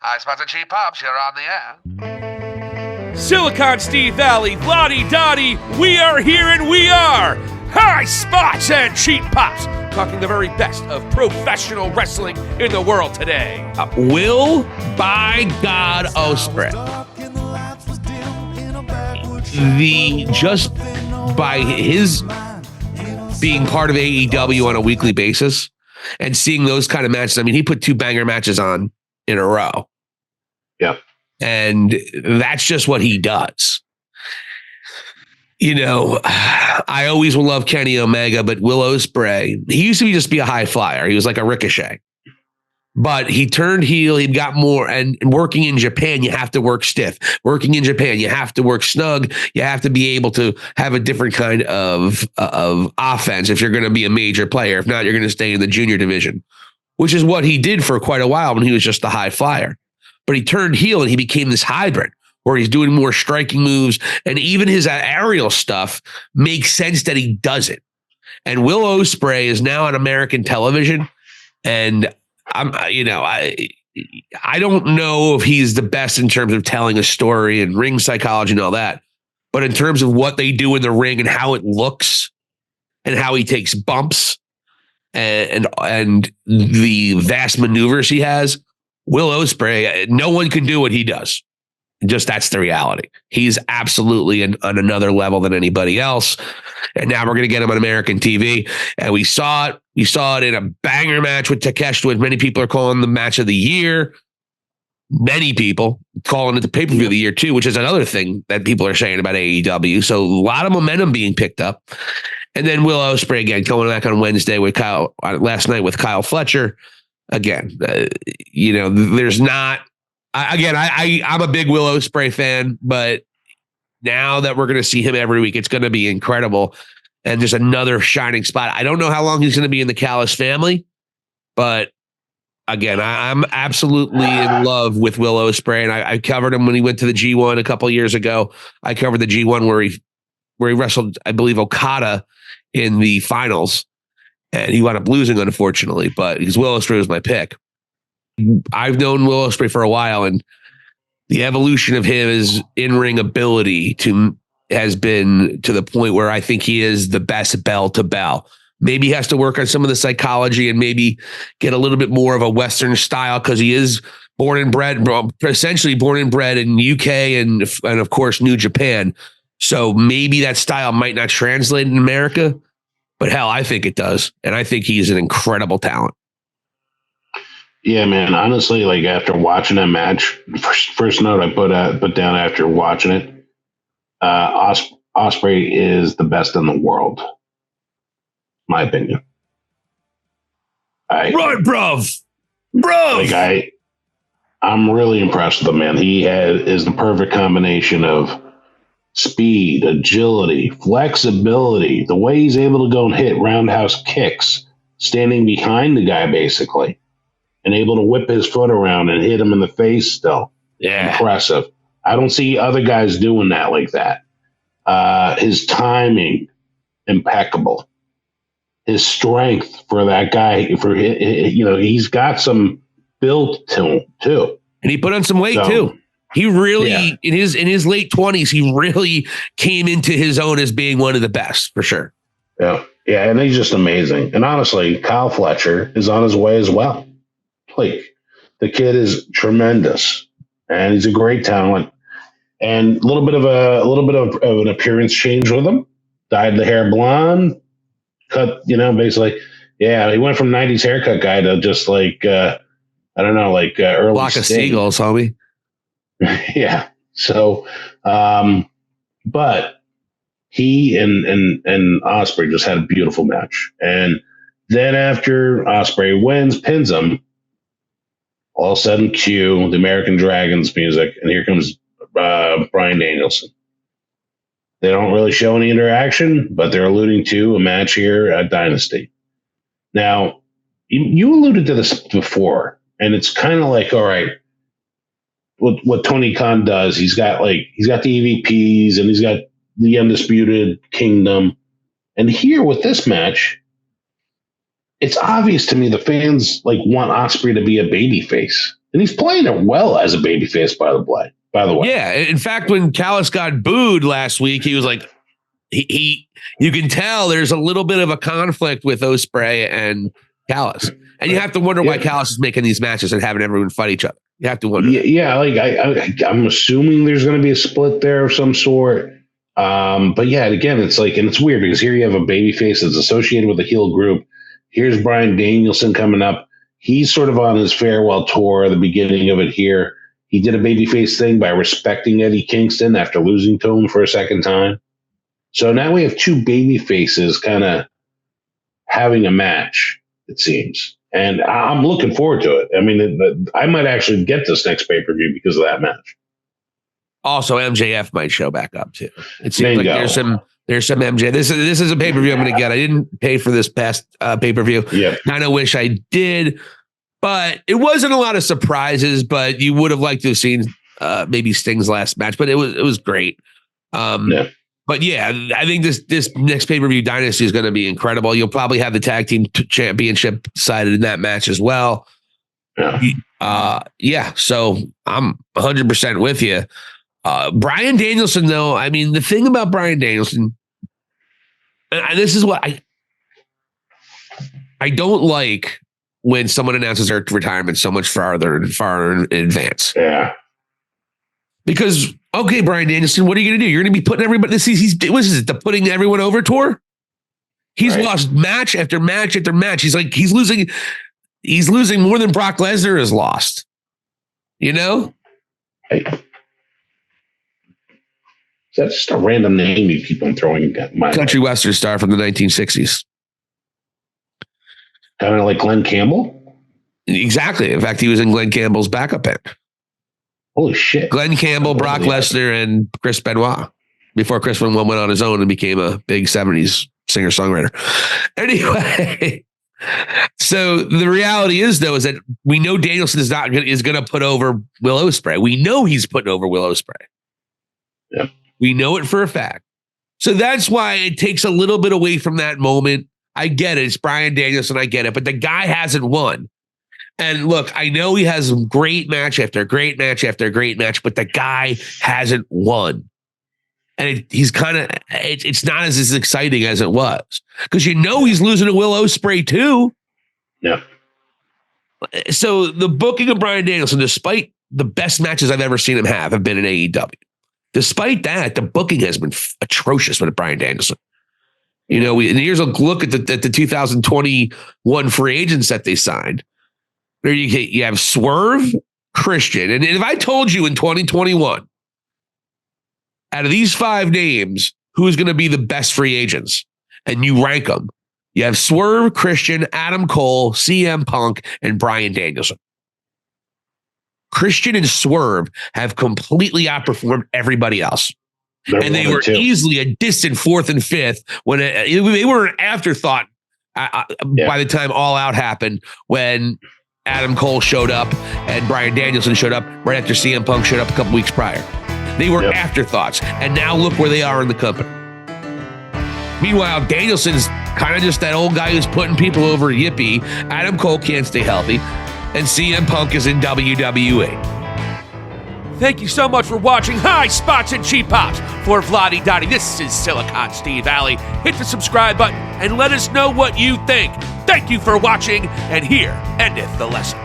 Hi, Spots and Cheap Pops, you're on the air. Silicon Steve Valli, Vladi, Dottie, we are here and we are High Spots and Cheap Pops, talking the very best of professional wrestling in the world today. Will, by God, Ospreay. Just by his being part of AEW on a weekly basis and seeing those kind of matches, I mean, he put 2 banger matches on in a row. Yeah. And that's just what he does. You know, I always will love Kenny Omega, but Will Ospreay, he used to just be a high flyer. He was like a Ricochet. But he turned heel, he got more, and working in Japan, you have to work stiff. Working in Japan, you have to work snug. You have to be able to have a different kind of offense if you're going to be a major player. If not, you're going to stay in the junior division, which is what he did for quite a while when he was just a high flyer. But he turned heel and he became this hybrid where he's doing more striking moves, and even his aerial stuff makes sense that he does it. And Will Ospreay is now on American television, and I don't know if he's the best in terms of telling a story and ring psychology and all that, but in terms of what they do in the ring and how it looks and how he takes bumps and the vast maneuvers he has, Will Ospreay, no one can do what he does. Just that's the reality. He's absolutely on another level than anybody else. And now we're going to get him on American TV. And we saw it. We saw it in a banger match with Takeshi, which many people are calling the match of the year. Many people calling it the pay-per-view of the year too, which is another thing that people are saying about AEW. So a lot of momentum being picked up. And then Will Ospreay again going back on Wednesday with last night with Kyle Fletcher. Again, there's not. I'm a big Will Ospreay fan, but now that we're going to see him every week, it's going to be incredible. And just another shining spot. I don't know how long he's going to be in the Callis family, but again, I'm absolutely in love with Will Ospreay. And I covered him when he went to the G1 a couple of years ago. I covered the G1 where he wrestled, I believe, Okada in the finals. And he wound up losing, unfortunately, but because Will Ospreay was my pick. I've known Will Ospreay for a while, and the evolution of his in-ring ability has been to the point where I think he is the best bell to bell. Maybe he has to work on some of the psychology and maybe get a little bit more of a Western style because he is essentially born and bred in UK and of course New Japan. So maybe that style might not translate in America, but hell, I think it does, and I think he's an incredible talent. Yeah, man. Honestly, like after watching that match, first note I put down after watching it, Ospreay is the best in the world. My opinion. Right, bruv. Like I'm really impressed with him, man. He is the perfect combination of speed, agility, flexibility, the way he's able to go and hit roundhouse kicks, standing behind the guy basically. And able to whip his foot around and hit him in the face still. Yeah. Impressive. I don't see other guys doing that like that. His timing, impeccable. His strength for that guy, he's got some build to him too. And he put on some weight too. He really, in his late 20s, he really came into his own as being one of the best, for sure. Yeah. Yeah, and he's just amazing. And honestly, Kyle Fletcher is on his way as well. Like, the kid is tremendous, and he's a great talent. And a little bit of an appearance change with him. Dyed the hair blonde, cut. Basically, yeah. He went from '90s haircut guy to just like early Flock of seagulls, homie. Yeah. So, but he and Ospreay just had a beautiful match, and then after Ospreay wins, pins him. All of a sudden, cue the American Dragons music, and here comes Bryan Danielson. They don't really show any interaction, but they're alluding to a match here at Dynasty. Now, you alluded to this before, and it's kind of like, all right, what Tony Khan does, he's got the EVPs, and he's got the Undisputed Kingdom. And here with this match, it's obvious to me the fans want Ospreay to be a babyface And he's playing it well as a babyface, by the way. Yeah. In fact, when Callis got booed last week, he was like, you can tell there's a little bit of a conflict with Ospreay and Callis. And you have to wonder why Callis is making these matches and having everyone fight each other. You have to wonder. Yeah, like I'm assuming there's going to be a split there of some sort. But yeah, again, it's like, and it's weird because here you have a babyface that's associated with a heel group. Here's Bryan Danielson coming up. He's sort of on his farewell tour, the beginning of it here. He did a babyface thing by respecting Eddie Kingston after losing to him for a second time. So now we have two babyfaces kind of having a match, it seems. And I'm looking forward to it. I mean, I might actually get this next pay-per-view because of that match. Also, MJF might show back up too. It seems like there's some MJ. This is a pay-per-view I'm going to get. I didn't pay for this past pay-per-view. Yeah. Kind of wish I did, but it wasn't a lot of surprises, but you would have liked to have seen maybe Sting's last match, but it was great. But yeah, I think this next pay-per-view Dynasty is going to be incredible. You'll probably have the tag team championship decided in that match as well. Yeah. So I'm 100% with you. Bryan Danielson, though, I mean, the thing about Bryan Danielson, and this is what I don't like when someone announces their retirement so much farther in advance. Yeah. Because, okay, Bryan Danielson, what are you going to do? You're going to be putting everybody, the putting everyone over tour? He's lost match after match after match. He's losing more than Brock Lesnar has lost. You know? Hey. That's just a random name you keep on throwing at my country western star from the 1960s. Kind of like Glenn Campbell? Exactly. In fact, he was in Glenn Campbell's backup band. Holy shit. Glenn Campbell, Brock Lesnar, and Chris Benoit. Before Chris Benoit went on his own and became a big 70s singer-songwriter. Anyway, so the reality is, though, is that we know Danielson is going to put over Will Ospreay. We know he's putting over Will Ospreay. Yeah. We know it for a fact. So that's why it takes a little bit away from that moment. I get it. It's Bryan Danielson. I get it. But the guy hasn't won. And look, I know he has great match after great match after great match, but the guy hasn't won. And he's kind of, it's not as exciting as it was. Because you know he's losing to Will Ospreay too. Yeah. So the booking of Bryan Danielson, despite the best matches I've ever seen him have been in AEW. Despite that, the booking has been atrocious with Bryan Danielson. You know, and here's a look at the 2021 free agents that they signed. There you have Swerve, Christian. And if I told you in 2021, out of these 5 names, who's going to be the best free agents, and you rank them, you have Swerve, Christian, Adam Cole, CM Punk, and Bryan Danielson. Christian and Swerve have completely outperformed everybody else. And they were easily a distant 4th and 5th when they were an afterthought by the time All Out happened, when Adam Cole showed up and Bryan Danielson showed up right after CM Punk showed up a couple weeks prior. They were afterthoughts. And now look where they are in the company. Meanwhile, Danielson's kind of just that old guy who's putting people over yippee. Adam Cole can't stay healthy. And CM Punk is in WWE. Thank you so much for watching High Spots and Cheap Pops. For Vladi Dottie, this is Silicon Steve Alley. Hit the subscribe button and let us know what you think. Thank you for watching, and here endeth the lesson.